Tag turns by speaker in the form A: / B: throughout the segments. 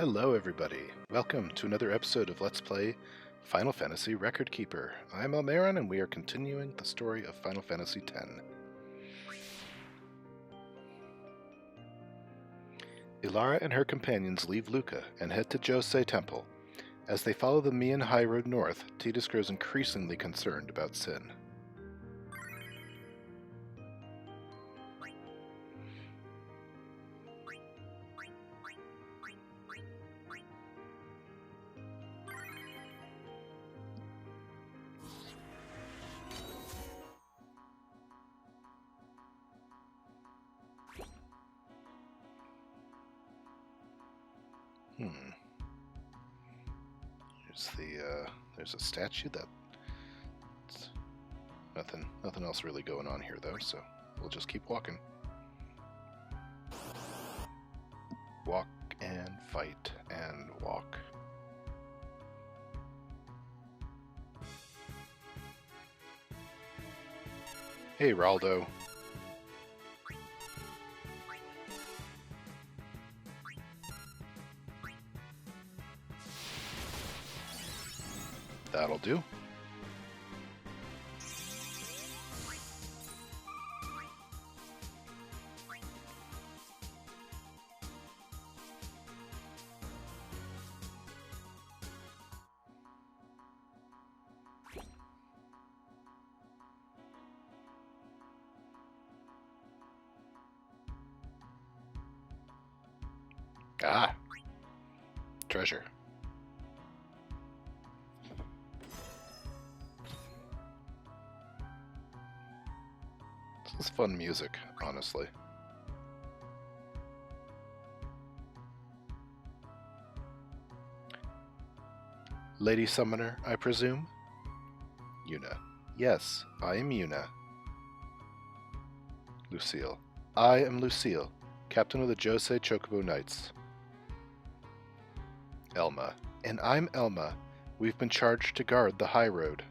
A: Hello everybody, welcome to another episode of Let's Play Final Fantasy Record Keeper. I'm Elmarin and we are continuing the story of Final Fantasy X. Elarra and her companions leave Luca and head to Josei Temple. As they follow the Mian High Road north, Tidus grows increasingly concerned about Sin. There's a statue that... Nothing else really going on here though, so we'll just keep walking. Walk and fight and walk. Hey, Raldo. That'll do. Ah! Treasure. This is fun music, honestly. Lady Summoner, I presume? Yuna. Yes, I am Yuna. Lucille. I am Lucille, captain of the Josei Chocobo Knights. Elma. And I'm Elma. We've been charged to guard the high road.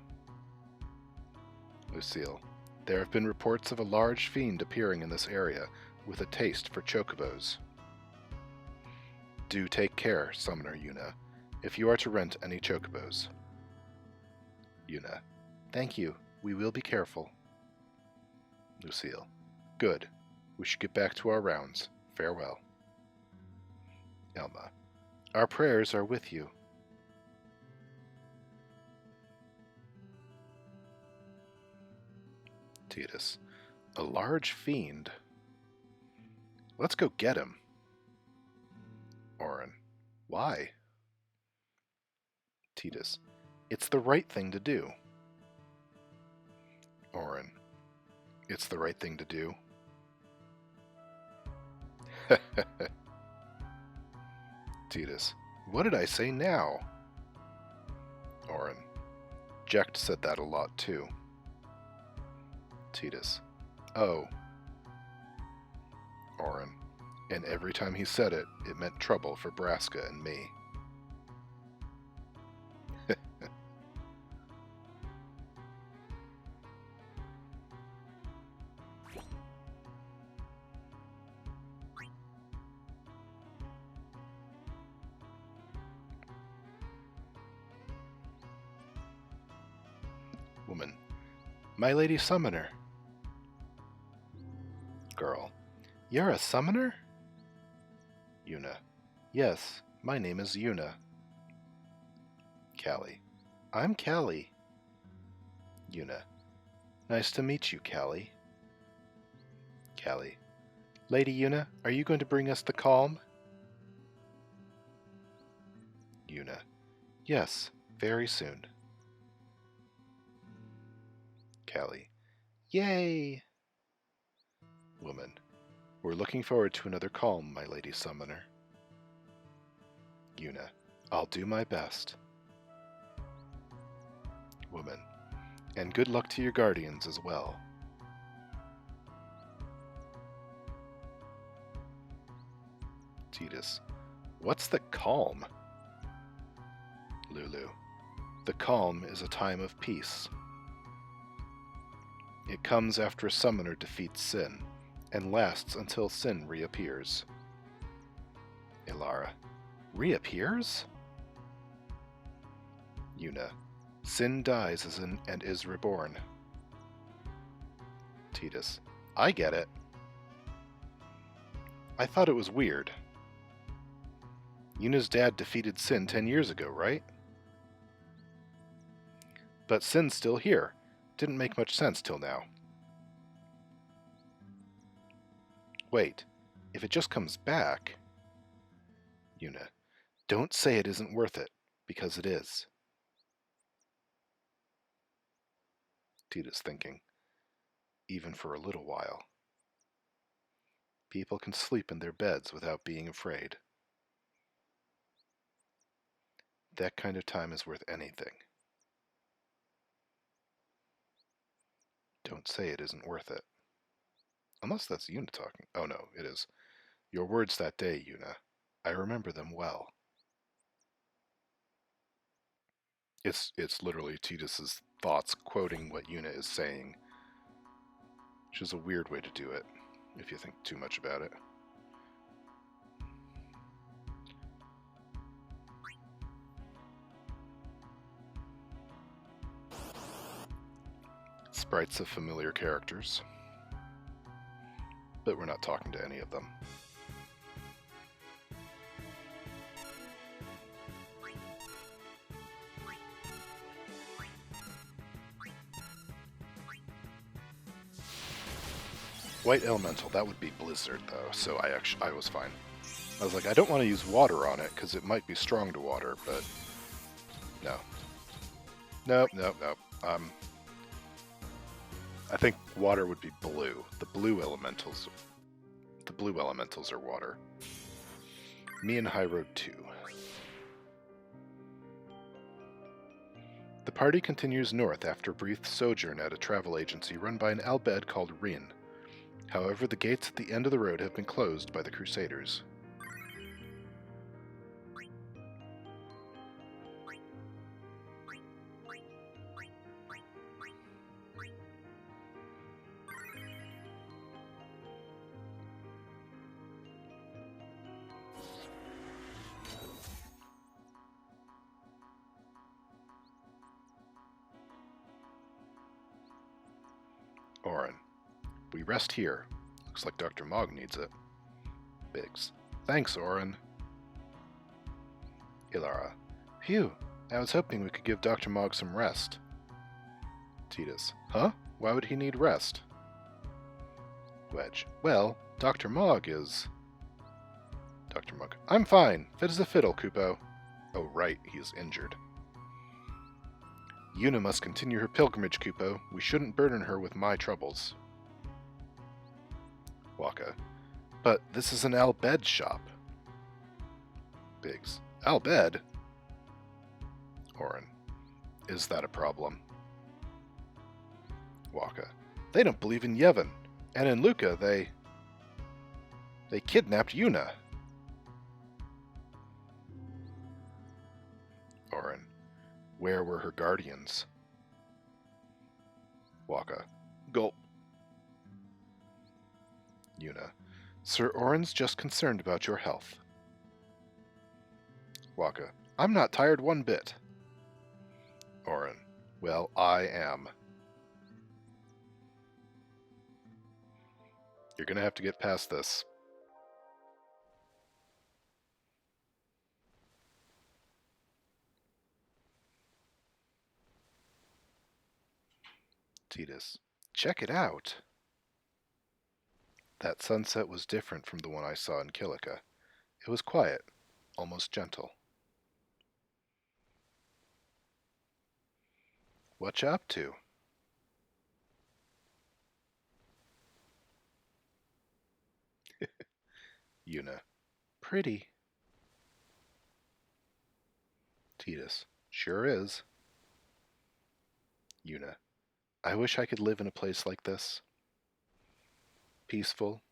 A: Lucille. There have been reports of a large fiend appearing in this area, with a taste for chocobos. Do take care, Summoner Yuna, if you are to rent any chocobos. Yuna. Thank you. We will be careful. Lucille. Good. We should get back to our rounds. Farewell. Elma. Our prayers are with you. Tidus. A large fiend? Let's go get him. Auron. Why? Tidus. It's the right thing to do. Auron. It's the right thing to do. Tidus. What did I say now? Auron. Jecht said that a lot too. Tidus. Oh. Auron. And every time he said it, it meant trouble for Braska and me. Woman. My Lady Summoner. Girl. You're a summoner? Yuna. Yes, my name is Yuna. Callie. I'm Callie. Yuna. Nice to meet you, Callie. Callie. Lady Yuna, are you going to bring us the calm? Yuna. Yes, very soon. Callie. Yay! Woman. We're looking forward to another calm, my Lady Summoner. Yuna. I'll do my best. Woman. And good luck to your guardians as well. Tidus. What's the calm? Lulu. The calm is a time of peace. It comes after a summoner defeats Sin, and lasts until Sin reappears. Elarra. Reappears? Yuna. Sin dies and is reborn. Tidus. I get it. I thought it was weird. Yuna's dad defeated Sin 10 years ago, right? But Sin's still here. Didn't make much sense till now. Wait, if it just comes back... Yuna. Don't say it isn't worth it, because it is. Tidus thinking. Even for a little while. People can sleep in their beds without being afraid. That kind of time is worth anything. Don't say it isn't worth it. Unless that's Yuna talking. Oh no, it is. Your words that day, Yuna. I remember them well. It's literally Tidus's thoughts quoting what Yuna is saying. Which is a weird way to do it, if you think too much about it. Sprites of familiar characters. But we're not talking to any of them. White Elemental, that would be Blizzard though, so I was fine. I was like, I don't want to use water on it because it might be strong to water, but no. Nope. I think water would be blue. The blue elementals are water. Me and High Road 2. The party continues north after a brief sojourn at a travel agency run by an Albed called Rin. However, the gates at the end of the road have been closed by the Crusaders. Orin. We rest here. Looks like Dr. Mog needs it. Biggs. Thanks, Orin. Elarra. Phew. I was hoping we could give Dr. Mog some rest. Tidus. Huh? Why would he need rest? Wedge. Well, Dr. Mog is... Dr. Mog. I'm fine. Fit as a fiddle, Kupo. Oh, right. He is injured. Yuna must continue her pilgrimage, Kupo. We shouldn't burden her with my troubles. Waka. But this is an Albed shop. Biggs. Albed? Orin. Is that a problem? Waka. They don't believe in Yevon. And in Luca, they kidnapped Yuna. Orin. Where were her guardians? Waka. Gulp. Yuna. Sir Orin's just concerned about your health. Waka. I'm not tired one bit. Orin. Well, I am. You're gonna have to get past this. Tidus. Check it out. That sunset was different from the one I saw in Kilika. It was quiet, almost gentle. What you up to? Yuna. Pretty. Tidus. Sure is. Yuna. I wish I could live in a place like this. Peaceful,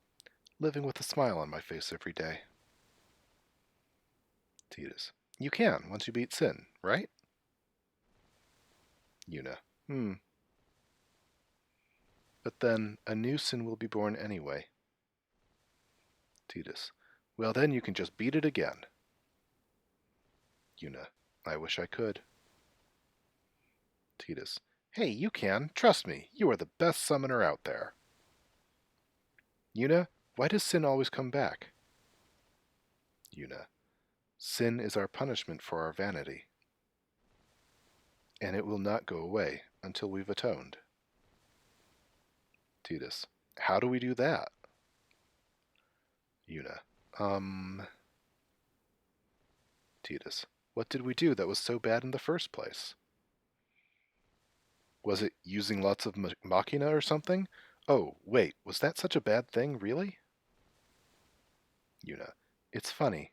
A: living with a smile on my face every day. Tidus. You can, once you beat Sin, right? Yuna. But then, a new Sin will be born anyway. Tidus. Well then you can just beat it again. Yuna. I wish I could. Tidus. Hey, you can. Trust me. You are the best summoner out there. Yuna, why does sin always come back? Yuna. Sin is our punishment for our vanity. And it will not go away until we've atoned. Tidus. How do we do that? Yuna. Tidus. What did we do that was so bad in the first place? Was it using lots of machina or something? Oh, wait, was that such a bad thing, really? Yuna. It's funny.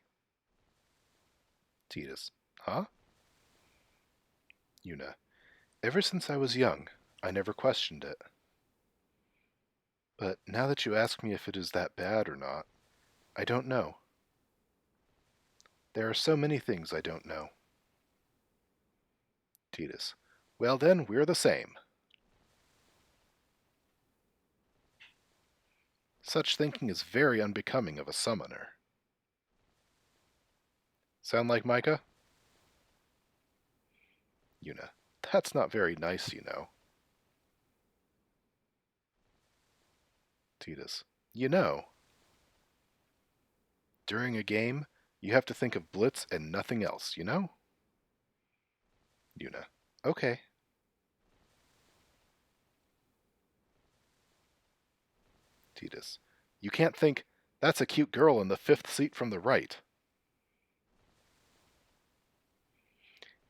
A: Tidus. Huh? Yuna. Ever since I was young, I never questioned it. But now that you ask me if it is that bad or not, I don't know. There are so many things I don't know. Tidus. Well then, we're the same. Such thinking is very unbecoming of a summoner. Sound like Micah? Yuna. That's not very nice, you know. Tidus. You know. During a game, you have to think of Blitz and nothing else, you know? Yuna. Okay. Tidus. You can't think, that's a cute girl in the 5th seat from the right.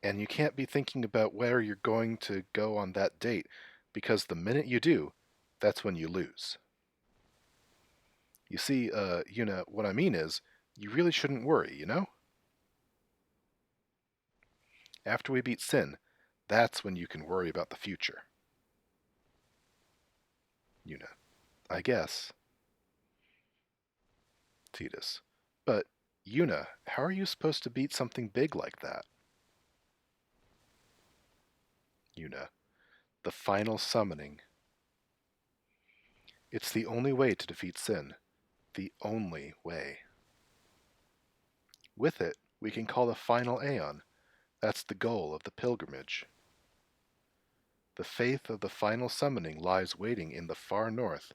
A: And you can't be thinking about where you're going to go on that date, because the minute you do, that's when you lose. You see, Yuna, what I mean is, you really shouldn't worry, you know? After we beat Sin, that's when you can worry about the future. Yuna. I guess. Tidus. But, Yuna, how are you supposed to beat something big like that? Yuna. The final summoning. It's the only way to defeat Sin. The only way. With it, we can call the final Aeon. That's the goal of the pilgrimage. The faith of the final summoning lies waiting in the far north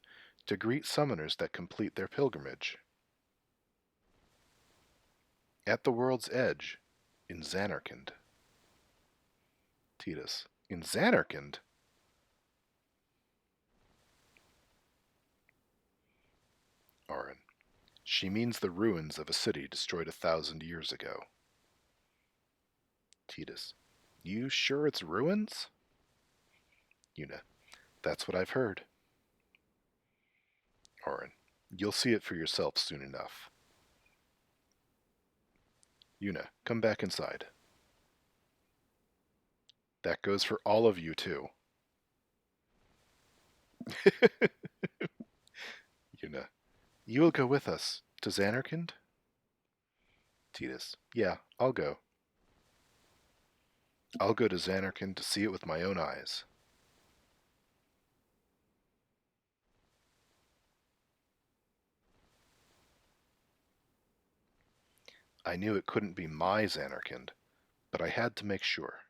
A: to greet summoners that complete their pilgrimage. At the world's edge, in Zanarkand. Tidus. In Zanarkand? Auron. She means the ruins of a city destroyed 1,000 years ago. Tidus. You sure it's ruins? Yuna. That's what I've heard. Auron. You'll see it for yourself soon enough. Yuna, come back inside. That goes for all of you, too. Yuna. You will go with us to Zanarkand? Tidus. Yeah, I'll go. I'll go to Zanarkand to see it with my own eyes. I knew it couldn't be my Zanarkand, but I had to make sure.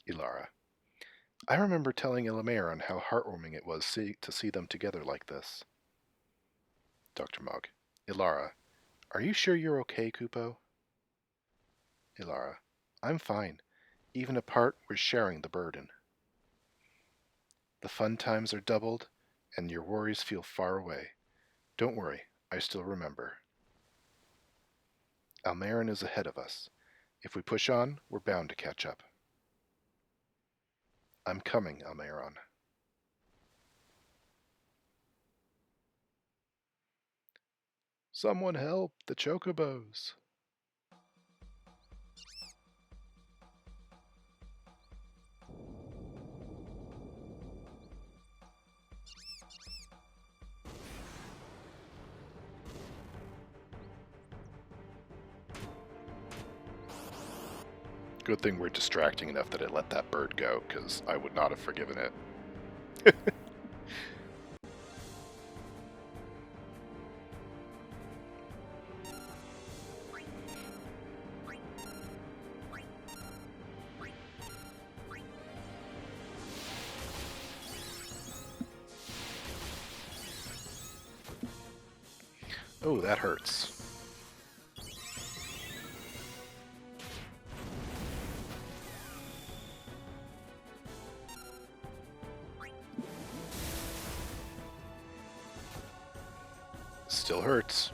A: Elarra. I remember telling Elarra how heartwarming it was to see them together like this. Dr. Mog. Elarra, are you sure you're okay, Kupo? Elarra. I'm fine. Even apart, we're sharing the burden. The fun times are doubled, and your worries feel far away. Don't worry, I still remember. Almarin is ahead of us. If we push on, we're bound to catch up. I'm coming, Almarin. Someone help the chocobos. Good thing we're distracting enough that it let that bird go, because I would not have forgiven it. Oh, that hurts. Still hurts.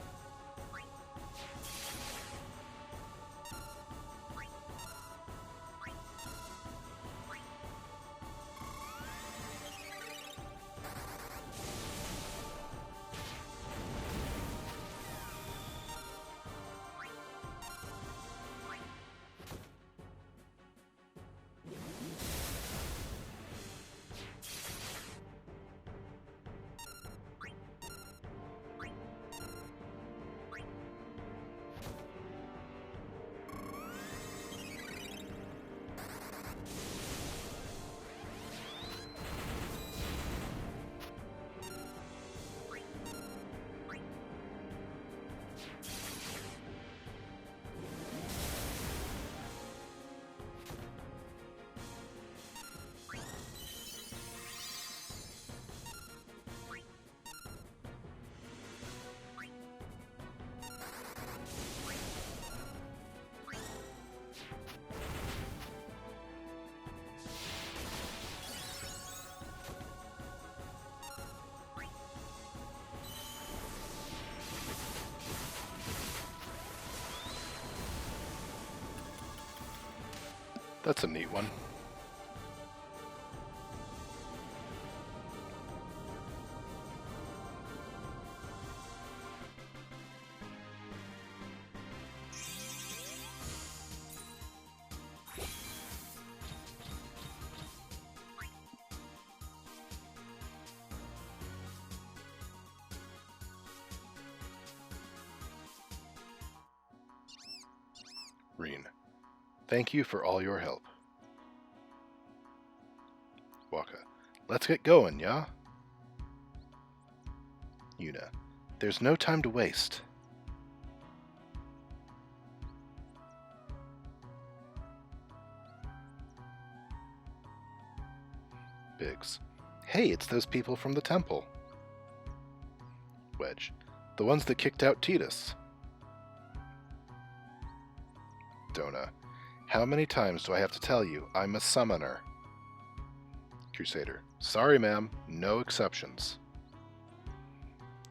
A: That's a neat one. Reen, thank you for all your help. Waka, let's get going, yeah? Yuna, there's no time to waste. Biggs, hey, it's those people from the temple. Wedge, the ones that kicked out Titus. Dona, how many times do I have to tell you I'm a summoner? Crusader, sorry ma'am, no exceptions.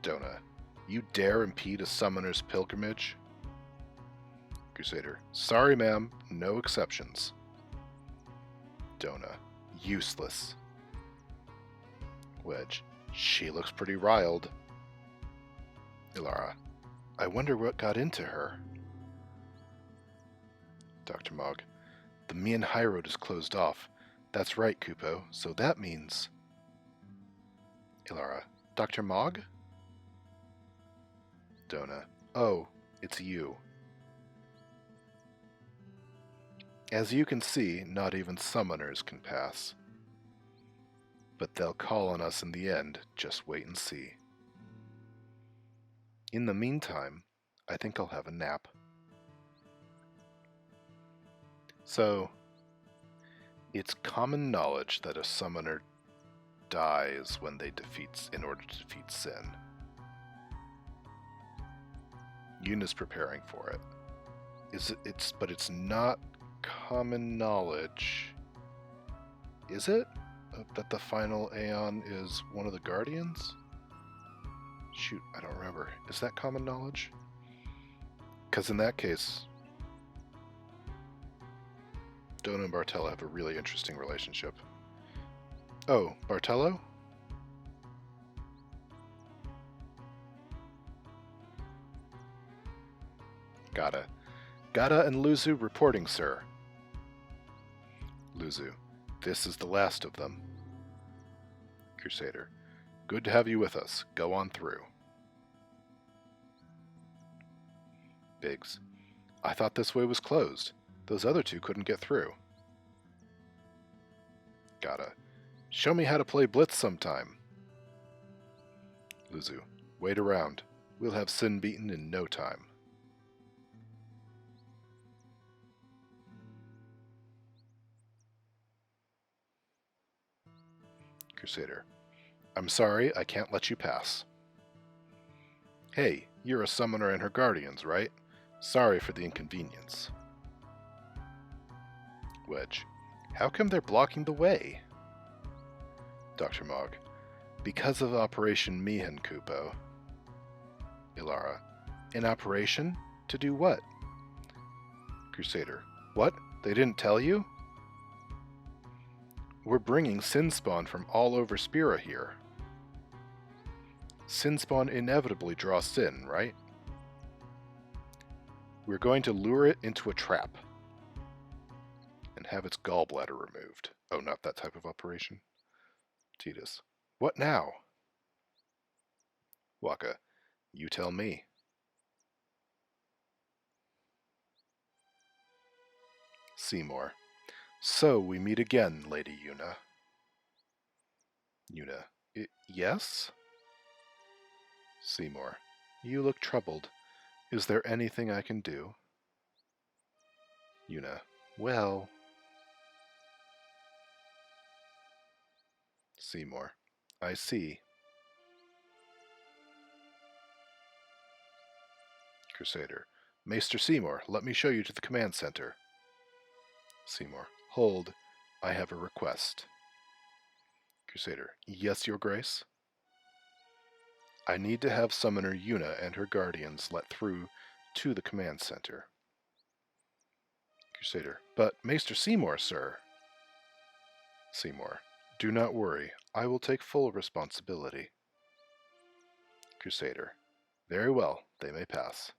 A: Dona, you dare impede a summoner's pilgrimage? Crusader, sorry ma'am, no exceptions. Dona, useless. Wedge, she looks pretty riled. Elarra, I wonder what got into her. Dr. Mog, the Mian High Road is closed off. That's right, Kupo, so that means... Elarra, Dr. Mog? Dona, oh, it's you. As you can see, not even summoners can pass. But they'll call on us in the end, just wait and see. In the meantime, I think I'll have a nap. So, it's common knowledge that a summoner dies when they in order to defeat sin. Yuna's preparing for it. But it's not common knowledge. Is it? That the final Aeon is one of the Guardians? Shoot, I don't remember. Is that common knowledge? Because in that case, Dona and Bartello have a really interesting relationship. Oh, Bartello? Gata and Luzu reporting, sir. Luzu, this is the last of them. Crusader, good to have you with us. Go on through. Biggs, I thought this way was closed. Those other two couldn't get through. Gata, show me how to play Blitz sometime. Luzu, wait around. We'll have Sin beaten in no time. Crusader, I'm sorry, I can't let you pass. Hey, You're a summoner and her guardians, right? Sorry for the inconvenience. Wedge. How come they're blocking the way? Dr. Mog. Because of Operation Mihan Kupo. Elarra. In operation? To do what? Crusader. What? They didn't tell you? We're bringing Sinspawn from all over Spira here. Sinspawn inevitably draws sin, right? We're going to lure it into a trap and have its gallbladder removed. Oh, not that type of operation. Titus. What now? Waka. You tell me. Seymour. So we meet again, Lady Yuna. Yuna. Yes? Seymour. You look troubled. Is there anything I can do? Yuna. Well... Seymour. I see. Crusader. Maester Seymour, let me show you to the command center. Seymour. Hold. I have a request. Crusader. Yes, Your Grace? I need to have Summoner Yuna and her guardians let through to the command center. Crusader. But Maester Seymour, sir. Seymour. Do not worry. I will take full responsibility. Crusader. Very well. They may pass.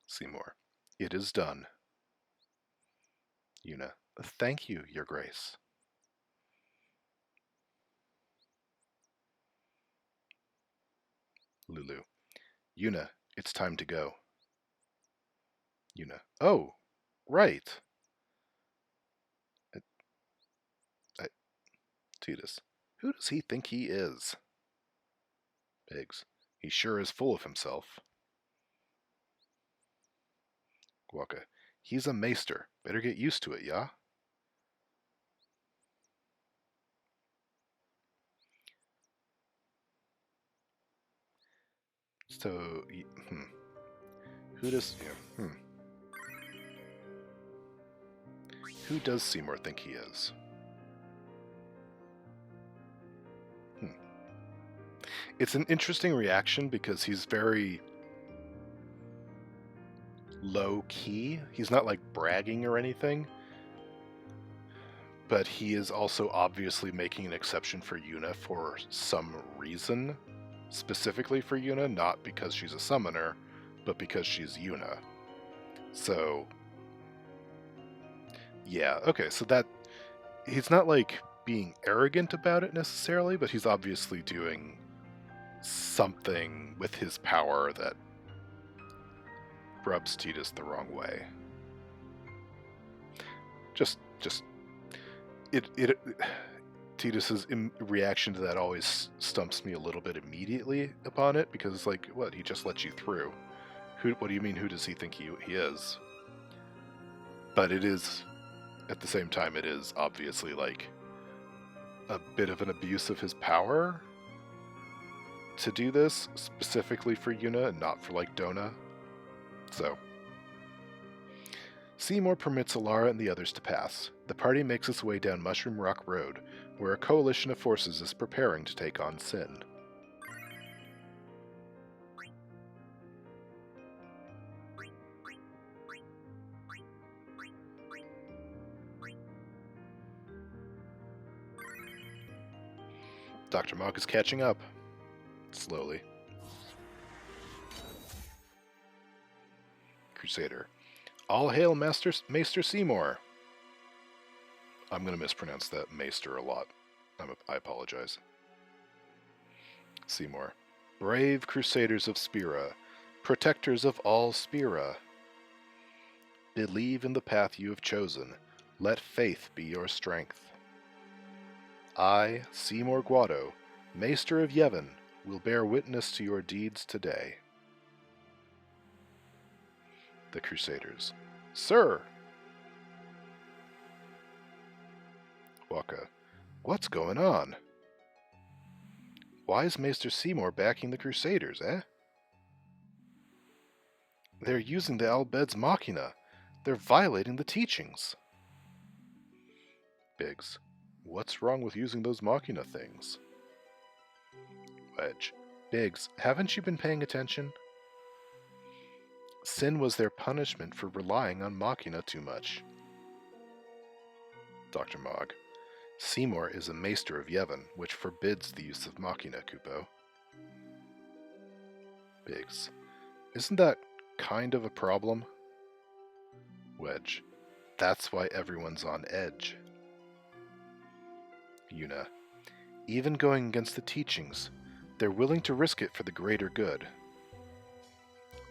A: Seymour. It is done. Yuna. Thank you, Your Grace. Lulu. Yuna, it's time to go. Yuna. Oh, right. Titus. Who does he think he is? Biggs. He sure is full of himself. Waka. He's a maester. Better get used to it, yeah? So, who does... Yeah, Who does Seymour think he is? It's an interesting reaction because he's very low-key. He's not, like, bragging or anything. But he is also obviously making an exception for Yuna for some reason. Specifically for Yuna, not because she's a summoner, but because she's Yuna. So... yeah, okay, so that... he's not, like, being arrogant about it necessarily, but he's obviously doing something with his power that rubs Titus the wrong way. Titus's reaction to that always stumps me a little bit immediately upon it, because it's like, what, he just let you through. What do you mean, who does he think he is? But it is, at the same time, it is obviously, like, a bit of an abuse of his power to do this, specifically for Yuna and not for, like, Dona. So... Seymour permits Elarra and the others to pass. The party makes its way down Mushroom Rock Road, where a coalition of forces is preparing to take on Sin. Dr. Mog is catching up. Slowly. Crusader. All hail Maester Seymour! I'm going to mispronounce that Maester a lot. I apologize. Seymour. Brave Crusaders of Spira, protectors of all Spira. Believe in the path you have chosen. Let faith be your strength. I, Seymour Guado, Maester of Yevon, will bear witness to your deeds today. The Crusaders. Sir! Waka. What's going on? Why is Maester Seymour backing the Crusaders, eh? They're using the Albed's Machina. They're violating the teachings. Biggs. What's wrong with using those Machina things? Wedge. Biggs, haven't you been paying attention? Sin was their punishment for relying on Machina too much. Dr. Mogg. Seymour is a maester of Yevon, which forbids the use of Machina, Kupo. Biggs. Isn't that kind of a problem? Wedge. That's why everyone's on edge. Yuna. Even going against the teachings, they're willing to risk it for the greater good.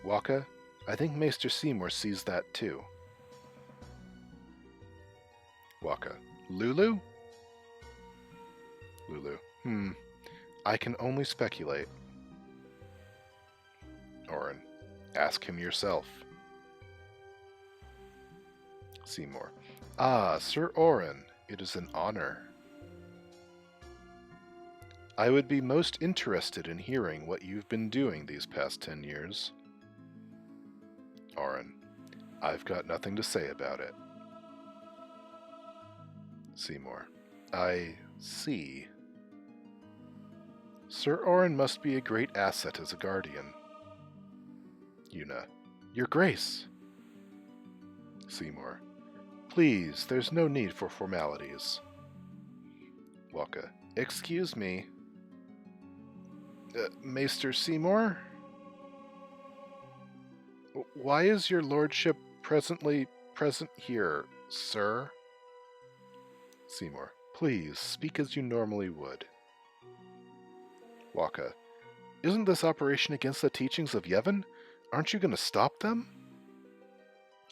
A: Waka, I think Maester Seymour sees that too. Waka. Lulu? Lulu. I can only speculate. Orin. Ask him yourself. Seymour. Ah, Sir Orin, it is an honor. I would be most interested in hearing what you've been doing these past 10 years. Orin. I've got nothing to say about it. Seymour. I see. Sir Orin must be a great asset as a guardian. Yuna. Your Grace. Seymour. Please, there's no need for formalities. Waka. Excuse me. Maester Seymour? Why is your lordship present here, sir? Seymour. Please, speak as you normally would. Waka. Isn't this operation against the teachings of Yevon? Aren't you going to stop them?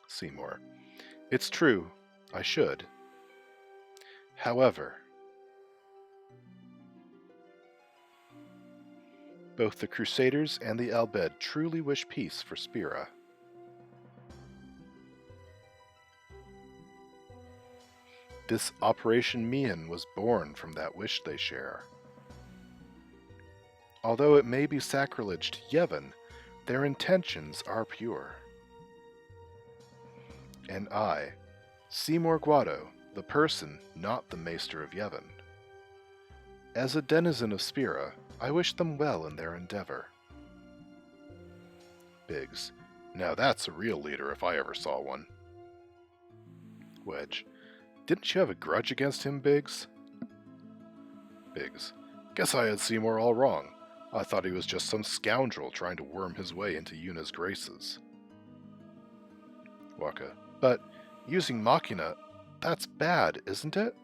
A: Seymour. It's true. I should. However, both the Crusaders and the Albed truly wish peace for Spira. This Operation Mian was born from that wish they share. Although it may be sacrilege to Yevon, their intentions are pure. And I, Seymour Guado, the person, not the Maester of Yevon. As a denizen of Spira, I wish them well in their endeavor. Biggs. Now that's a real leader if I ever saw one. Wedge. Didn't you have a grudge against him, Biggs? Biggs. Guess I had Seymour all wrong. I thought he was just some scoundrel trying to worm his way into Yuna's graces. Waka. But using Machina, that's bad, isn't it?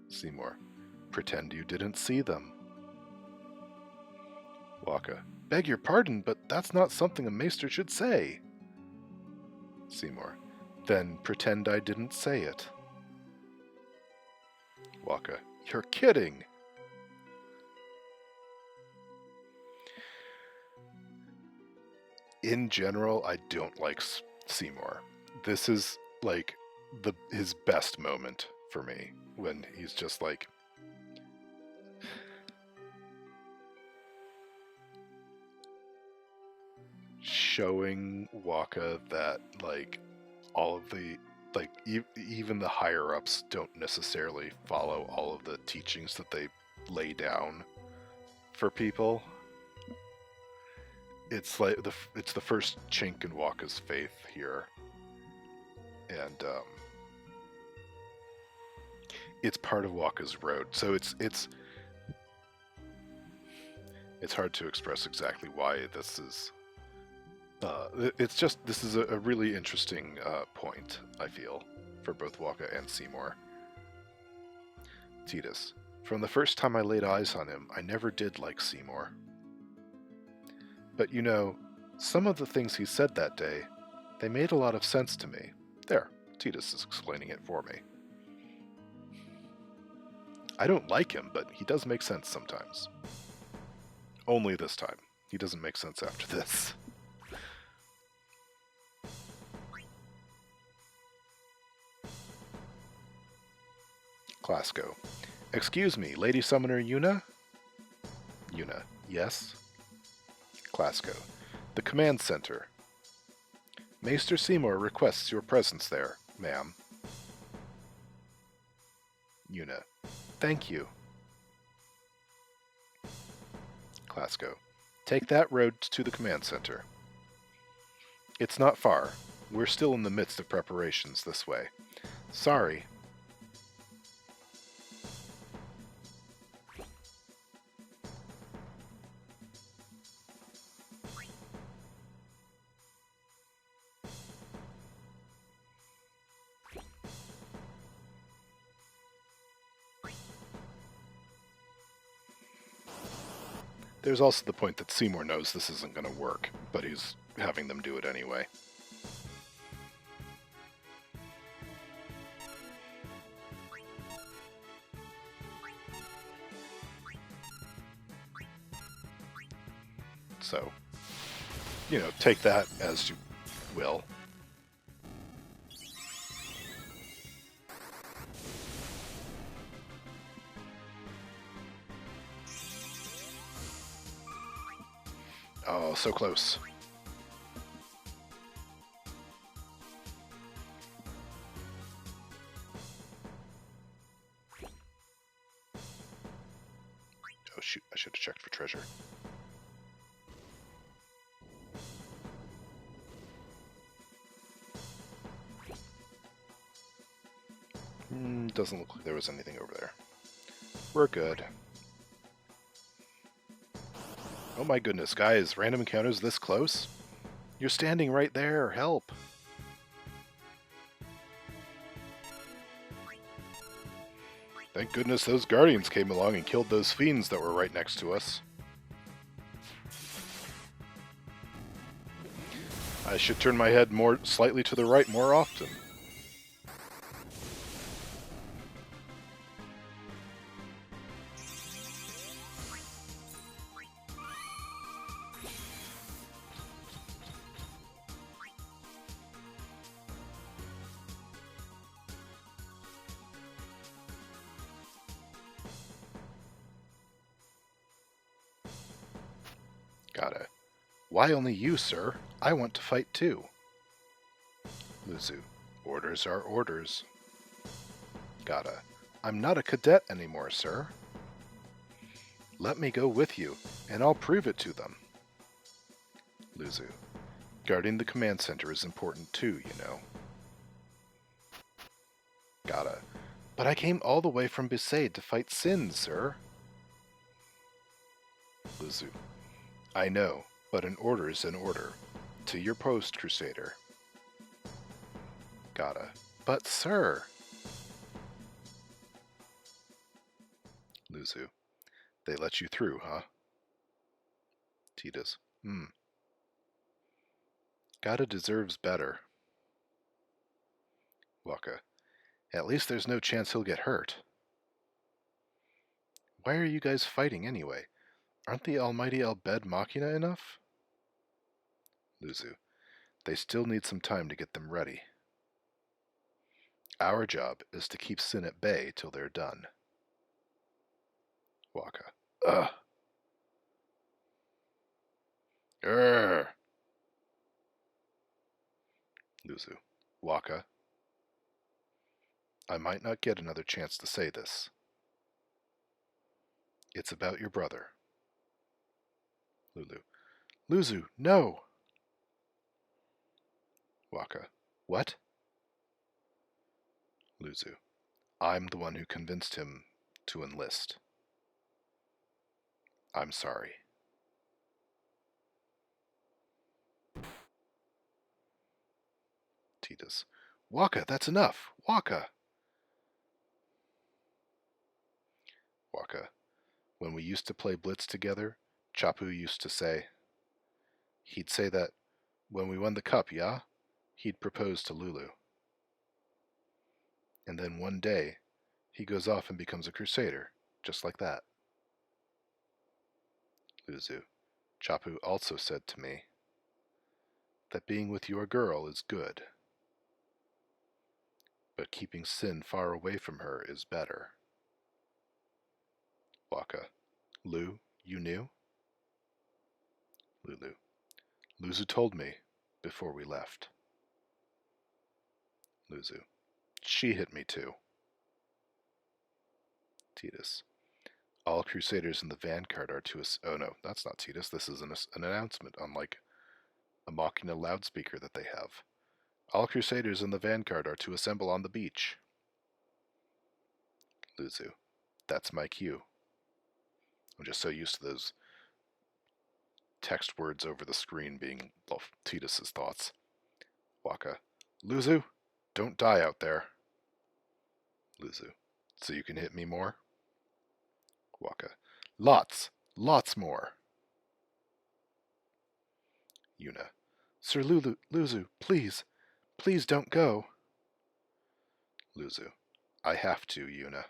A: Seymour. Pretend you didn't see them. Waka. Beg your pardon, but that's not something a maester should say. Seymour. Then pretend I didn't say it. Waka. You're kidding! In general, I don't like Seymour. This is, like, his best moment for me, when he's just, like, showing Waka that, like, all of the, like, even the higher-ups don't necessarily follow all of the teachings that they lay down for people. It's like it's the first chink in Waka's faith here, and it's part of Waka's road. So it's hard to express exactly why this is. It's just this is a really interesting point, I feel, for both Waka and Seymour. Titus. From the first time I laid eyes on him, I never did like Seymour. But you know, some of the things he said that day, they made a lot of sense to me. There, Titus is explaining it for me. I don't like him, but he does make sense sometimes. Only this time. He doesn't make sense after this. Clasko. Excuse me, Lady Summoner Yuna? Yuna. Yes? Klasko. The command center. Maester Seymour requests your presence there, ma'am. Yuna. Thank you. Klasko. Take that road to the command center. It's not far. We're still in the midst of preparations this way. Sorry. There's also the point that Seymour knows this isn't going to work, but he's having them do it anyway. So, take that as you will. Oh, so close. Oh shoot, I should have checked for treasure. Doesn't look like there was anything over there. We're good. Oh my goodness, guys, random encounters this close? You're standing right there, help! Thank goodness those guardians came along and killed those fiends that were right next to us. I should turn my head slightly to the right more often. Gotta. Why only you, sir? I want to fight too. Luzu. Orders are orders. Gotta. I'm not a cadet anymore, sir. Let me go with you, and I'll prove it to them. Luzu. Guarding the command center is important too, you know. Gotta. But I came all the way from Besaid to fight Sin, sir. Luzu. I know, but an order is an order. To your post, Crusader. Gotta. But, sir... Luzu. They let you through, huh? Titus. Gotta deserves better. Waka. At least there's no chance he'll get hurt. Why are you guys fighting anyway? Aren't the almighty Albed Machina enough? Luzu. They still need some time to get them ready. Our job is to keep Sin at bay till they're done. Waka. Ugh. Urgh. Luzu. Waka. I might not get another chance to say this. It's about your brother. Lulu. Luzu, no! Waka. What? Luzu. I'm the one who convinced him to enlist. I'm sorry. Titus. Waka, that's enough! Waka! Waka. When we used to play Blitz together, Chapu used to say... He'd say that when we won the cup, yeah? He'd propose to Lulu. And then one day, he goes off and becomes a crusader, just like that. Luzu. Chapu also said to me that being with your girl is good, but keeping Sin far away from her is better. Waka. Lu, You knew? Lulu. Luzu told me before we left. Luzu. She hit me too. Titus. All Crusaders in the vanguard are to us. Oh no, that's not Titus. This is an announcement on like a Machina loudspeaker that they have. All Crusaders in the vanguard are to assemble on the beach. Luzu. That's my cue. I'm just so used to those text words over the screen being Titus's thoughts. Waka. Luzu, don't die out there. Luzu. So you can hit me more? Waka. Lots more. Yuna. Sir Luzu, please don't go. Luzu. I have to, Yuna.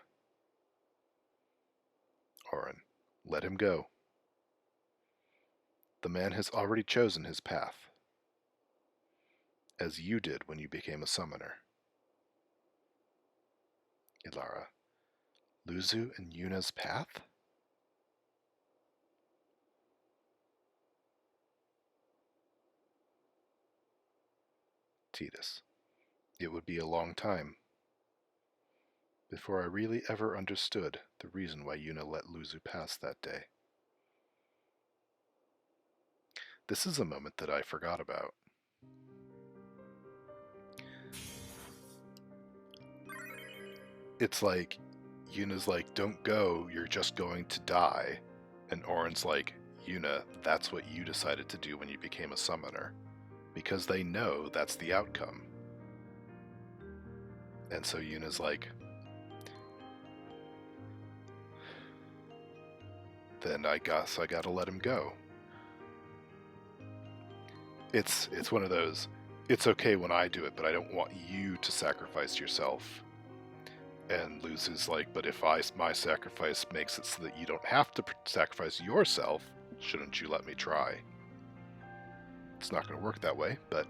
A: Orin. Let him go. The man has already chosen his path, as you did when you became a summoner. Elarra. Luzu and Yuna's path? Titus. It would be a long time before I really ever understood the reason why Yuna let Luzu pass that day. This is a moment that I forgot about. It's like, Yuna's like, don't go, you're just going to die. And Orin's like, Yuna, that's what you decided to do when you became a summoner. Because they know that's the outcome. And so Yuna's like, then I guess I gotta let him go. It's one of those, it's okay when I do it, but I don't want you to sacrifice yourself. And Luzu's like, but if my sacrifice makes it so that you don't have to sacrifice yourself, shouldn't you let me try? It's not going to work that way, but...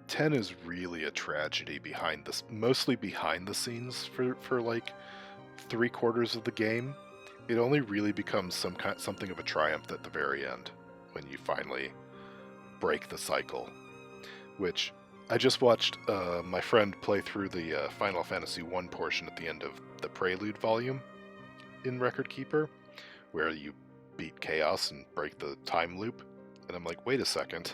A: Ten is really a tragedy behind this, mostly behind the scenes for like 3/4 of the game. It only really becomes something of a triumph at the very end, when you finally break the cycle. Which, I just watched my friend play through the Final Fantasy I portion at the end of the Prelude volume in Record Keeper, where you beat Chaos and break the time loop. And I'm like, wait a second.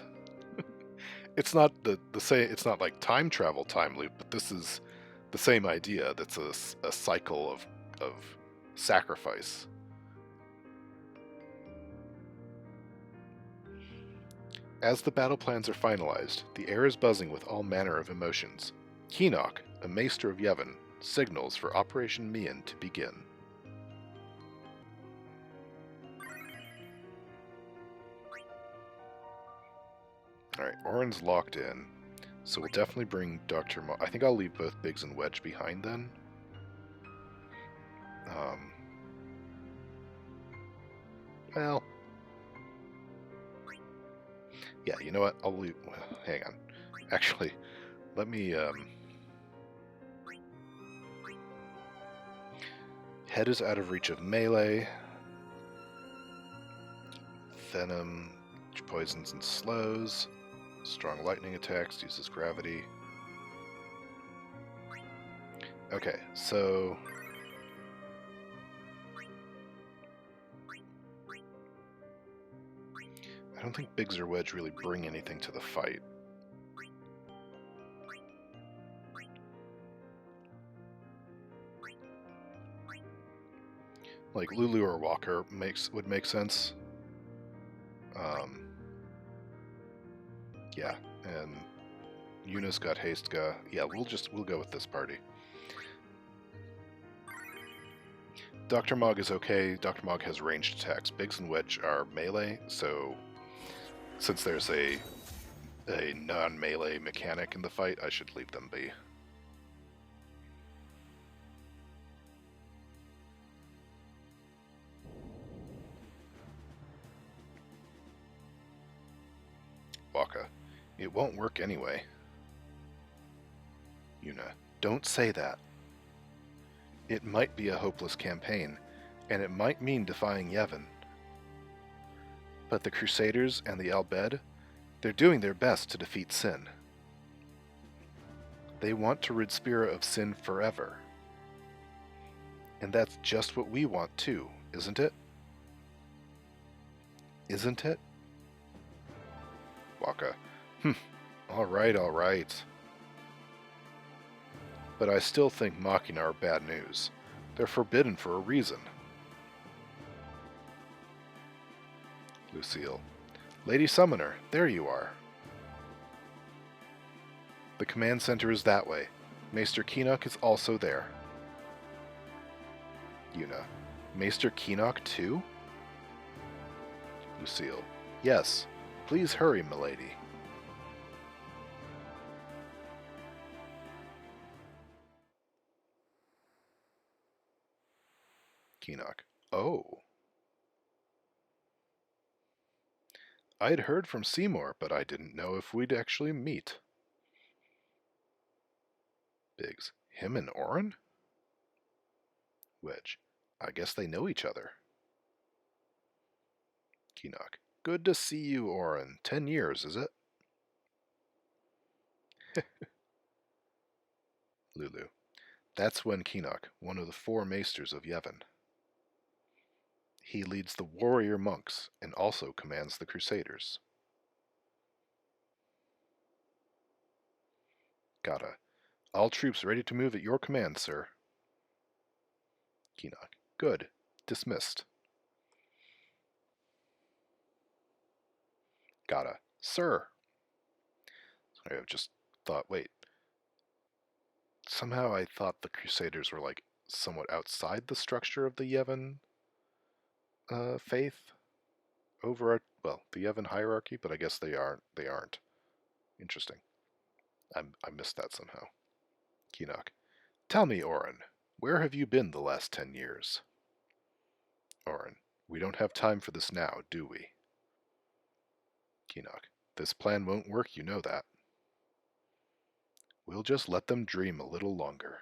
A: It's not it's not like time travel time loop, but this is the same idea. That's a cycle of sacrifice. As the battle plans are finalized, the air is buzzing with all manner of emotions. Keenock, a maester of Yevon, signals for Operation Mian to begin. Alright, Orin's locked in, so we'll definitely bring Dr. I think I'll leave both Biggs and Wedge behind then. Well... Yeah, you know what? I'll leave... Well, hang on. Actually, let me, Head is out of reach of melee. Venom poisons and slows. Strong lightning attacks, uses gravity. Okay, so... I don't think Biggs or Wedge really bring anything to the fight. Like Lulu or Walker would make sense. Yeah, and Yuna's got Haste'ga. Yeah, we'll go with this party. Dr. Mog is okay. Dr. Mog has ranged attacks. Biggs and Wedge are melee, so since there's a non-melee mechanic in the fight, I should leave them be. Waka. It won't work anyway. Yuna, don't say that. It might be a hopeless campaign, and it might mean defying Yevon. But the Crusaders and the Al-Bhed, they're doing their best to defeat sin. They want to rid Spira of sin forever. And that's just what we want too, isn't it? Isn't it? Waka, alright, alright. But I still think Machina are bad news. They're forbidden for a reason. Lucille, Lady Summoner, there you are. The command center is that way. Maester Keenock is also there. Yuna, Maester Keenock too? Lucille, yes. Please hurry, milady. Keenock, oh. I'd heard from Seymour, but I didn't know if we'd actually meet. Biggs, him and Orin? Wedge, I guess they know each other. Keenock, good to see you, Orin. 10 years, is it? Lulu, that's Wen Keenock, one of the 4 maesters of Yevon. He leads the warrior monks and also commands the Crusaders. Gata, all troops ready to move at your command, sir. Keenock, good. Dismissed. Gata, sir. I just thought, wait. Somehow I thought the Crusaders were like somewhat outside the structure of the Yevon faith over, well, the Yevon hierarchy, but I guess they aren't. Interesting. I missed that somehow. Keenock, tell me, Orin, where have you been the last 10 years? Orin, we don't have time for this now, do we? Keenock, this plan won't work, you know that. We'll just let them dream a little longer.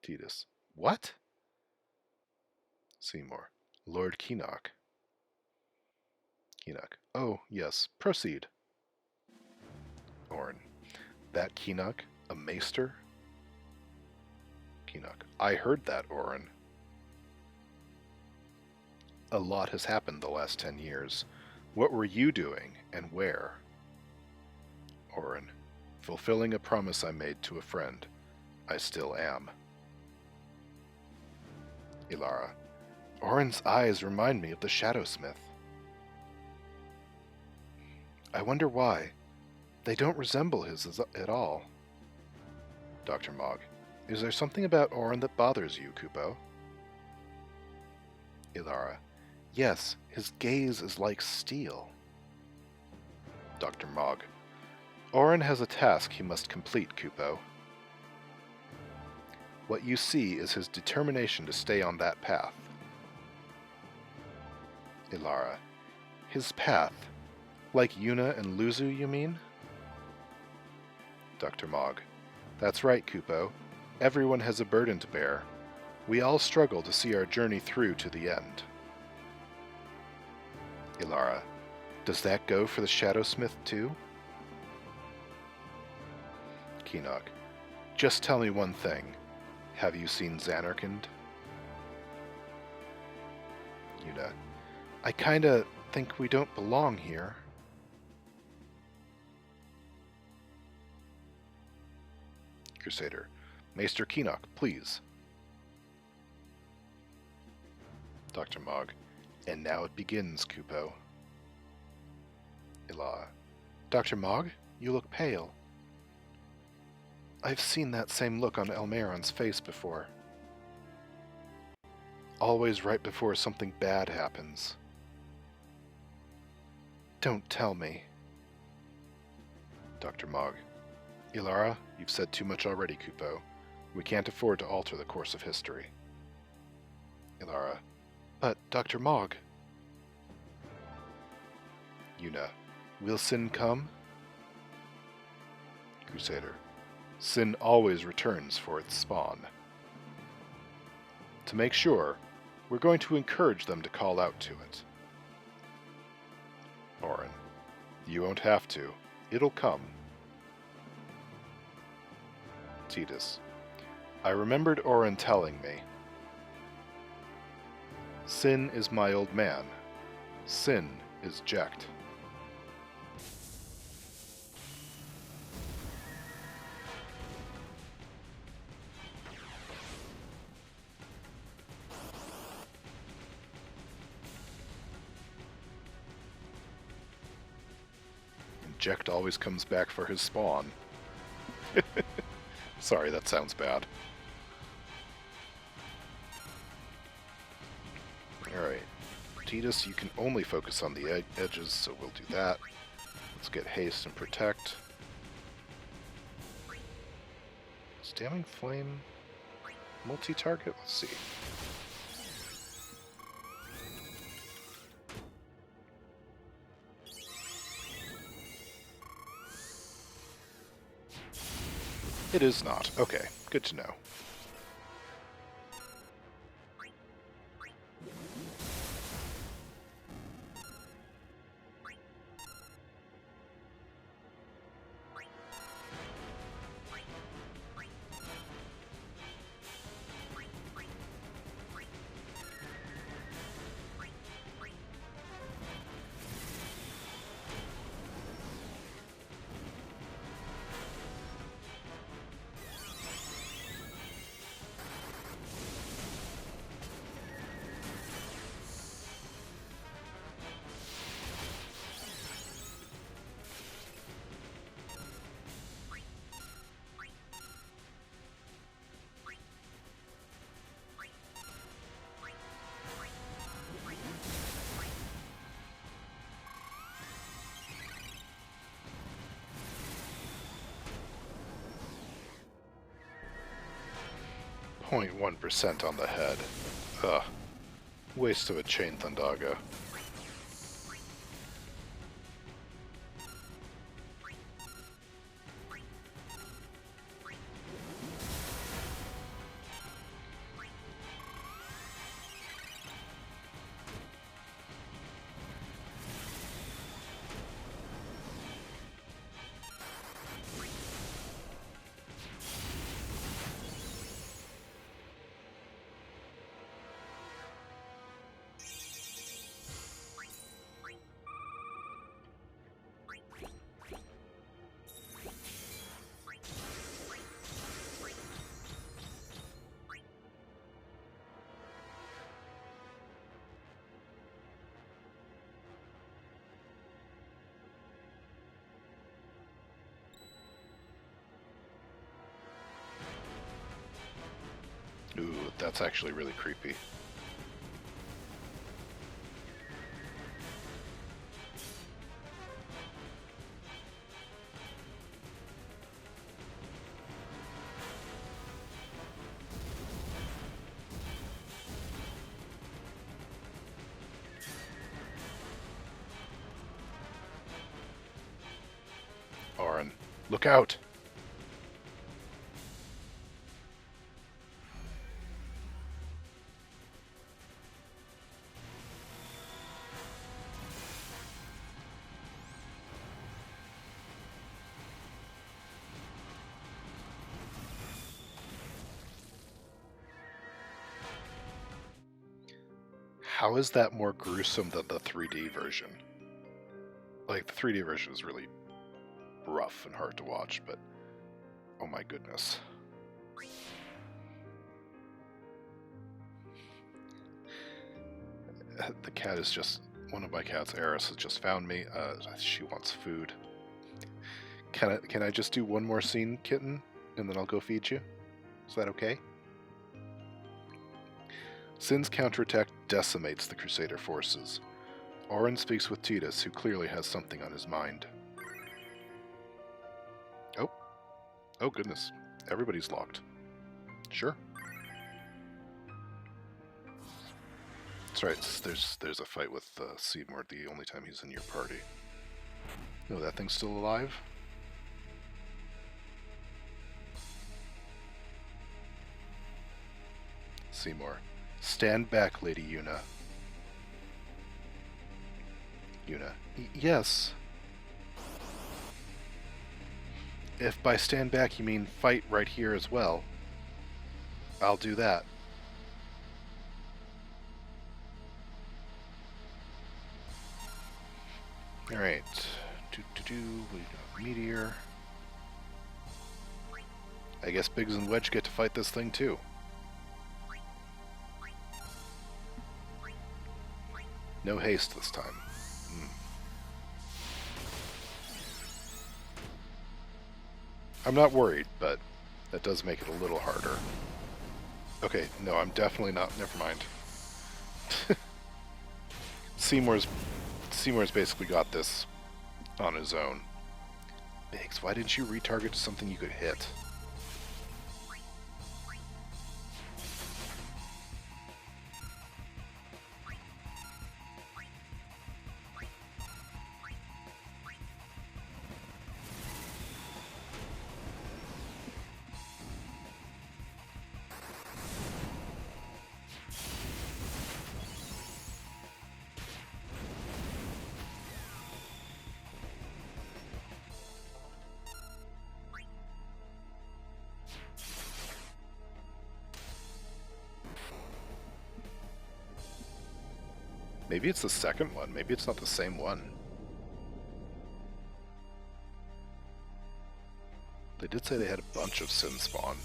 A: Titus, what? Seymour, Lord Keenock. Keenock, oh, yes, proceed. Orin, that Keenock, a maester? Keenock, I heard that, Orin. A lot has happened the last 10 years. What were you doing, and where? Orin, fulfilling a promise I made to a friend. I still am. Elarra, Orin's eyes remind me of the Shadowsmith. I wonder why. They don't resemble his at all. Dr. Mogg, is there something about Orin that bothers you, Kupo? Elarra, yes, his gaze is like steel. Dr. Mogg, Orin has a task he must complete, Kupo. What you see is his determination to stay on that path. Elarra, his path? Like Yuna and Luzu, you mean? Dr. Mogg, that's right, Kupo. Everyone has a burden to bear. We all struggle to see our journey through to the end. Elarra, does that go for the Shadowsmith too? Keenock, just tell me one thing. Have you seen Zanarkand? Yuna, I kinda think we don't belong here. Crusader, Maester Keenock, please. Dr. Mogg, and now it begins, Kupo. Elarra, Dr. Mogg, you look pale. I've seen that same look on Elmeron's face before. Always right before something bad happens. Don't tell me. Dr. Mogg, Elarra, you've said too much already, Kupo. We can't afford to alter the course of history. Elarra, but Dr. Mogg. Yuna. Will Sin come? Crusader. Sin always returns for its spawn. To make sure, we're going to encourage them to call out to it. Orin. You won't have to. It'll come. Titus. I remembered Orin telling me. Sin is my old man. Sin is Jekt. And Jekt always comes back for his spawn. Sorry, that sounds bad. Alright. Titus, you can only focus on the edges, so we'll do that. Let's get haste and protect. Is Damning Flame multi-target? Let's see. It is not. Okay, good to know. .1% on the head. Ugh. Waste of a chain Thundaga. Ooh, that's actually really creepy. Orin, look out! How is that more gruesome than the 3D version? Like, the 3D version is really rough and hard to watch, but oh my goodness. The cat is just... One of my cats, Eris, has just found me. She wants food. Can I just do one more scene, kitten? And then I'll go feed you? Is that okay? Sin's counterattack decimates the Crusader forces. Orin speaks with Titus, who clearly has something on his mind. Oh. Oh goodness. Everybody's locked. Sure. That's right, there's a fight with Seymour the only time he's in your party. Oh, that thing's still alive? Seymour. Stand back, Lady Yuna. Yuna. Yes. If by stand back you mean fight right here as well, I'll do that. Alright. We got Meteor. I guess Biggs and Wedge get to fight this thing too. No haste this time. I'm not worried, but that does make it a little harder. Okay, no, I'm definitely not. Never mind. Seymour's basically got this on his own. Biggs, why didn't you retarget to something you could hit? Maybe it's the second one. Maybe it's not the same one. They did say they had a bunch of Sin spawn.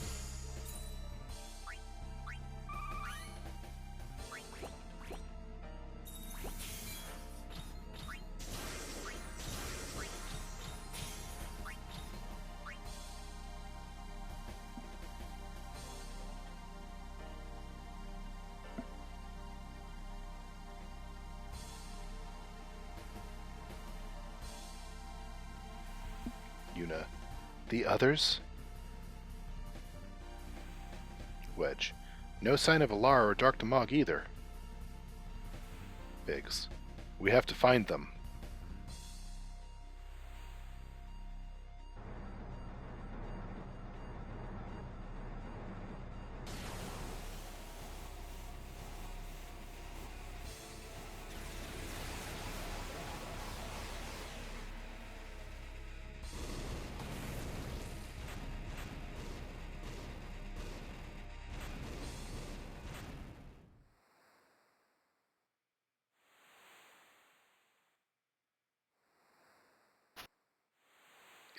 A: Yuna. The others? Wedge. No sign of Elarra or Dark Damog either. Biggs. We have to find them.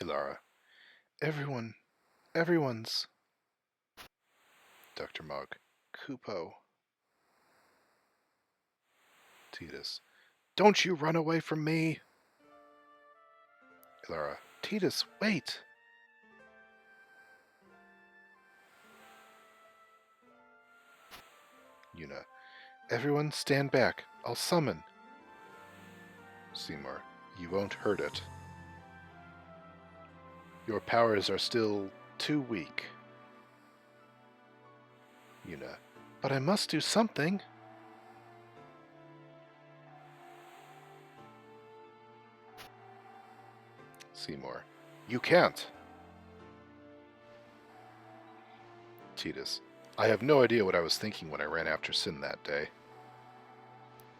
A: Elarra. Everyone's. Dr. Mog. Kupo. Tidus. Don't you run away from me! Elarra. Tidus, wait! Yuna. Everyone stand back. I'll summon. Seymour. You won't hurt it. Your powers are still too weak. Yuna. But I must do something. Seymour. You can't. Tidus. I have no idea what I was thinking when I ran after Sin that day.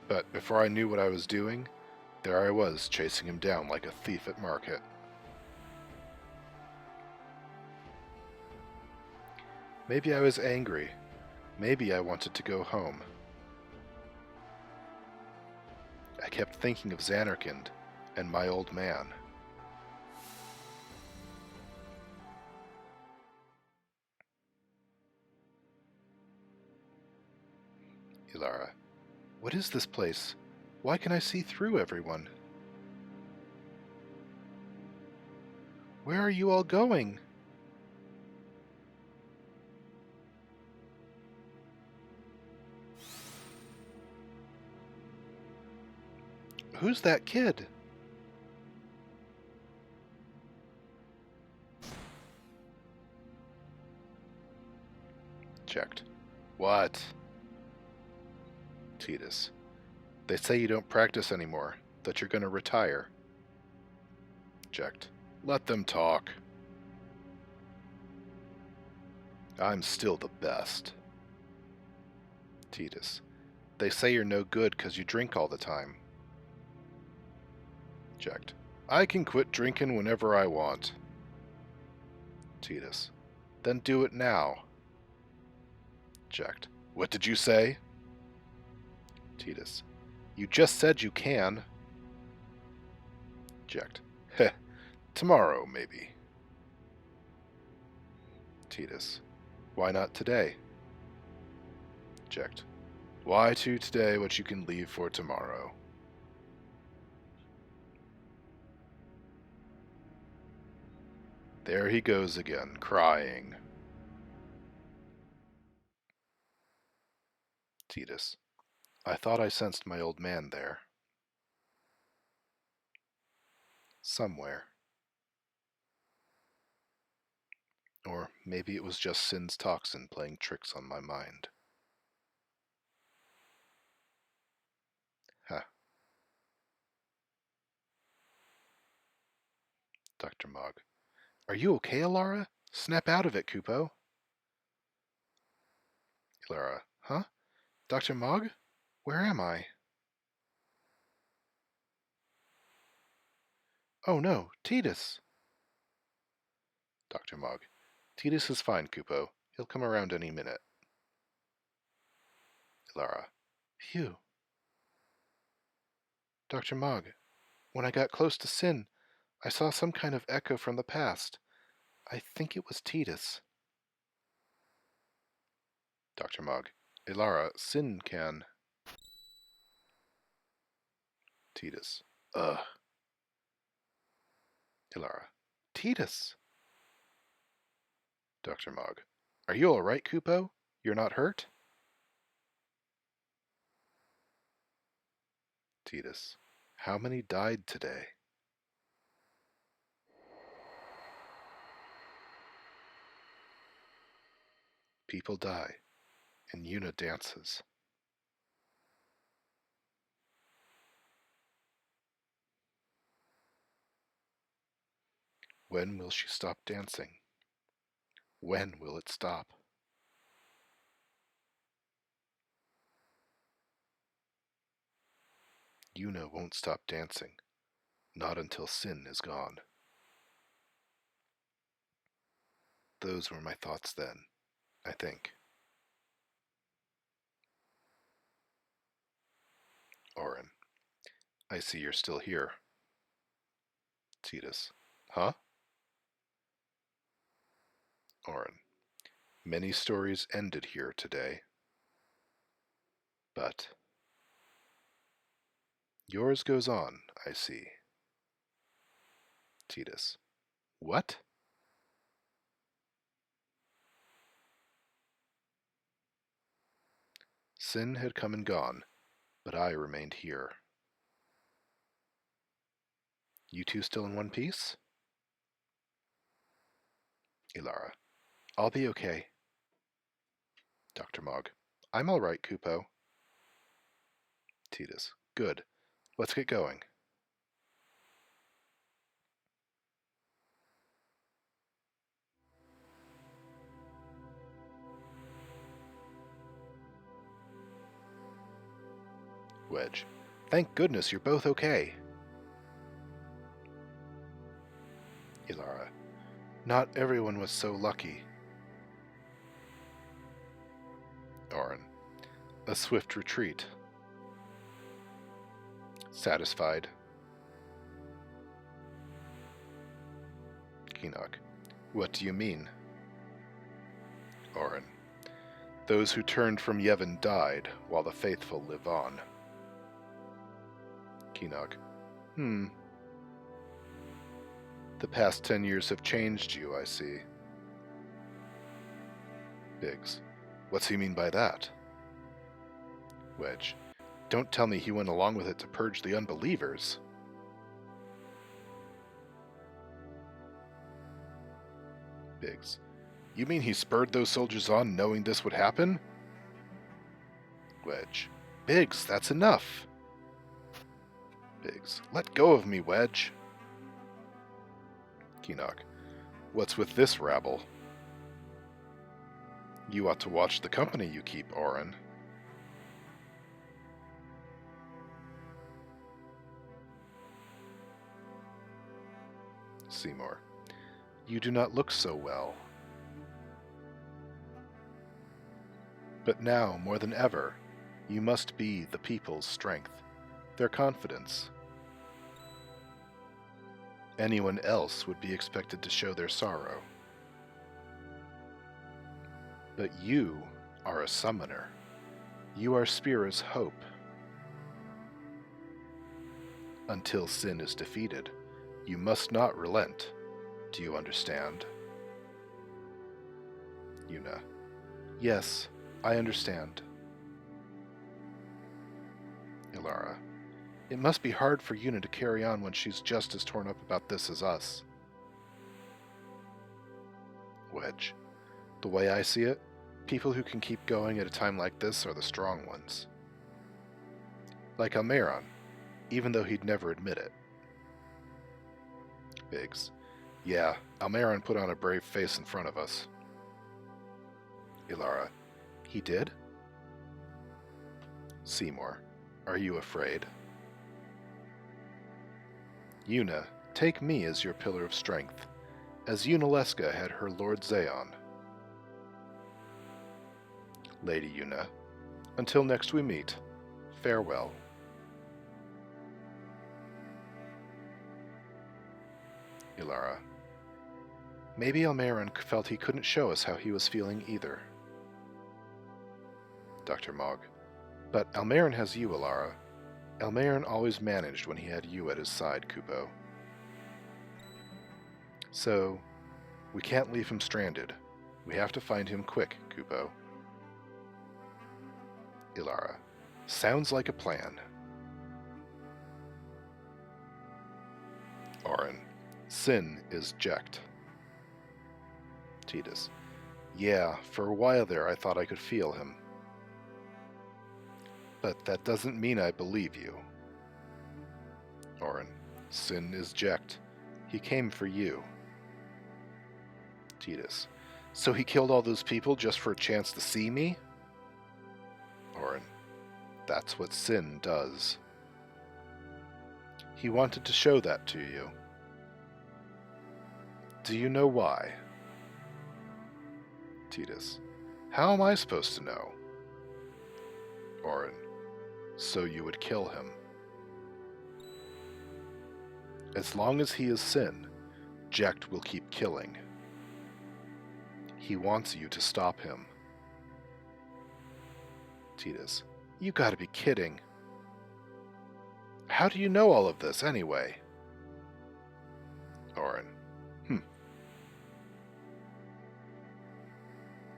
A: But before I knew what I was doing, there I was, chasing him down like a thief at market. Maybe I was angry. Maybe I wanted to go home. I kept thinking of Xanarkand and my old man. Elarra. What is this place? Why can I see through everyone? Where are you all going? Who's that kid? Checked. What? Tidus. They say you don't practice anymore, that you're going to retire. Jecht. Let them talk. I'm still the best. Titus. They say you're no good 'cause you drink all the time. Jecht. I can quit drinking whenever I want. Titus. Then do it now. Jecht. What did you say? Titus. You just said you can. Jecht. Heh. Tomorrow, maybe. Titus. Why not today? Jecht. Why to today what you can leave for tomorrow? There he goes again, crying. Titus. I thought I sensed my old man there. Somewhere. Or maybe it was just Sin's toxin playing tricks on my mind. Huh. Dr. Mogg. Are you okay, Elarra? Snap out of it, Kupo. Elarra. Huh? Dr. Mogg? Where am I? Oh no, Titus! Dr. Mogg. Titus is fine, Kupo. He'll come around any minute. Elarra. Phew. Dr. Mogg. When I got close to Sin, I saw some kind of echo from the past. I think it was Titus. Dr. Mogg. Elarra, Sin can... Titus. Ugh. Elarra. Titus! Dr. Mogg. Are you alright, Kupo? You're not hurt? Titus. How many died today? People die, and Yuna dances. When will she stop dancing? When will it stop? Yuna won't stop dancing, not until Sin is gone. Those were my thoughts then, I think. Orin. I see you're still here. Titus. Huh? Orin. Many stories ended here today. But yours goes on, I see. Titus. What? Sin had come and gone, but I remained here. You two still in one piece? Elarra. I'll be okay. Dr. Mogg. I'm all right, Kupo. Titus. Good. Let's get going. Wedge. Thank goodness you're both okay. Elarra. Not everyone was so lucky. Orin. A swift retreat. Satisfied. Keenock. What do you mean? Orin. Those who turned from Yevon died, while the faithful live on. Keenock. The past 10 years have changed you, I see. Biggs. What's he mean by that? Wedge. Don't tell me he went along with it to purge the unbelievers. Biggs. You mean he spurred those soldiers on knowing this would happen? Wedge. Biggs, that's enough. Biggs. Let go of me, Wedge. Keenock. What's with this rabble? You ought to watch the company you keep, Orin. Seymour. You do not look so well. But now, more than ever, you must be the people's strength, their confidence. Anyone else would be expected to show their sorrow. But you are a summoner. You are Spira's hope. Until sin is defeated, you must not relent. Do you understand? Yuna. Yes, I understand. Elarra. It must be hard for Yuna to carry on when she's just as torn up about this as us. Wedge. The way I see it, people who can keep going at a time like this are the strong ones. Like Almeiron, even though he'd never admit it. Biggs. Yeah, Almeiron put on a brave face in front of us. Elarra. He did? Seymour. Are you afraid? Yuna, take me as your pillar of strength, as Yunalesca had her Lord Zaon. Lady Yuna, until next we meet, farewell. Elarra. Maybe Almeiron felt he couldn't show us how he was feeling either. Dr. Mogg. But Almeiron has you, Elarra. Almeiron always managed when he had you at his side, Kupo. So, we can't leave him stranded. We have to find him quick, Kupo. Elarra. Sounds like a plan. Orin. Sin is Jecht. Tidus. Yeah, for a while there I thought I could feel him. But that doesn't mean I believe you. Orin. Sin is Jecht. He came for you. Tidus. So he killed all those people just for a chance to see me? Orin. That's what Sin does. He wanted to show that to you. Do you know why? Tidus. How am I supposed to know? Orin. So you would kill him. As long as he is Sin, Jecht will keep killing. He wants you to stop him. Tidus. You gotta be kidding. How do you know all of this, anyway? Orin.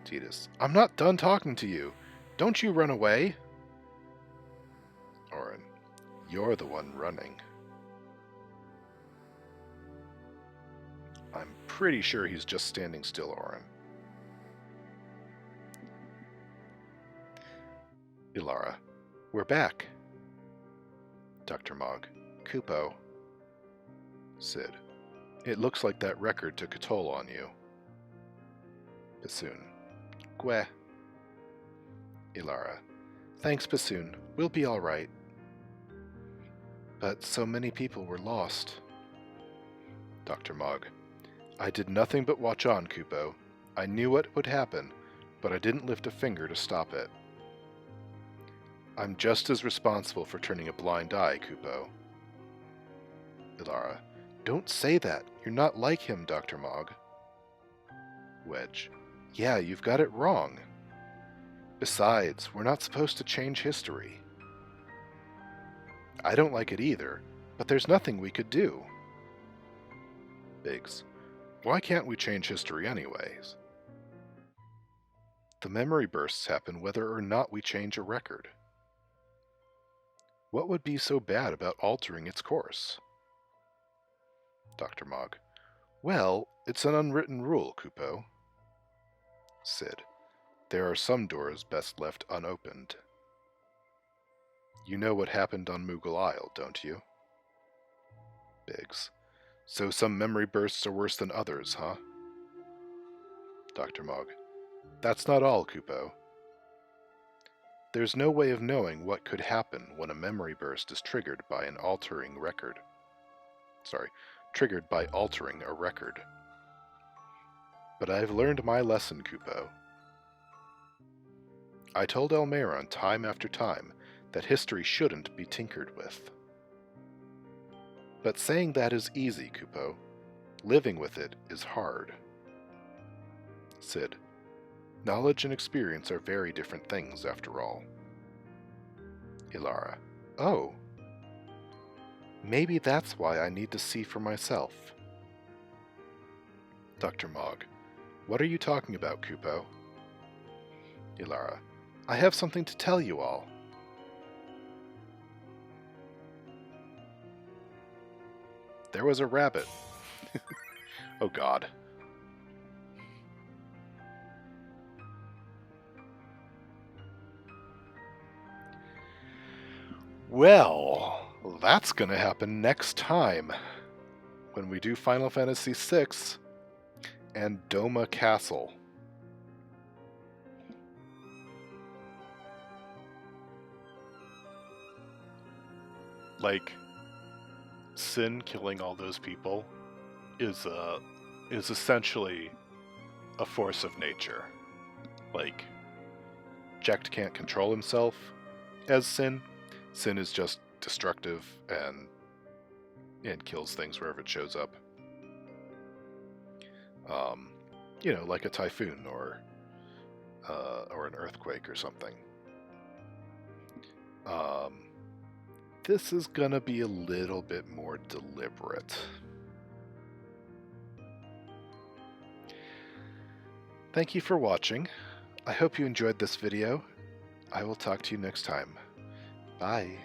A: Tidus. I'm not done talking to you. Don't you run away. Orin. You're the one running. I'm pretty sure he's just standing still, Orin. Elarra. We're back. Dr. Mogg. Kupo. Sid. It looks like that record took a toll on you. Bassoon. Gweh. Elarra. Thanks, Bassoon. We'll be all right. But so many people were lost. Dr. Mogg. I did nothing but watch on, Kupo. I knew what would happen, but I didn't lift a finger to stop it. I'm just as responsible for turning a blind eye, Kupo. Elarra. Don't say that. You're not like him, Dr. Mogg. Wedge. Yeah, you've got it wrong. Besides, we're not supposed to change history. I don't like it either, but there's nothing we could do. Biggs. Why can't we change history anyways? The memory bursts happen whether or not we change a record. What would be so bad about altering its course? Dr. Mogg. Well, it's an unwritten rule, Kupo. Sid. There are some doors best left unopened. You know what happened on Moogle Isle, don't you? Biggs. So some memory bursts are worse than others, huh? Dr. Mogg. That's not all, Kupo. There's no way of knowing what could happen when a memory burst is triggered by altering a record. But I've learned my lesson, Kupo. I told Elmeron time after time that history shouldn't be tinkered with. But saying that is easy, Kupo. Living with it is hard. Sid. Knowledge and experience are very different things, after all. Elarra. Oh. Maybe that's why I need to see for myself. Dr. Mogg. What are you talking about, Kupo? Elarra. I have something to tell you all. There was a rabbit. Oh God. Well, that's gonna happen next time when we do Final Fantasy VI and Doma Castle. Like, Sin killing all those people is essentially a force of nature. Like, Jecht can't control himself as Sin. Sin is just destructive and kills things wherever it shows up. Like a typhoon or an earthquake or something. This is gonna be a little bit more deliberate. Thank you for watching. I hope you enjoyed this video. I will talk to you next time. Bye.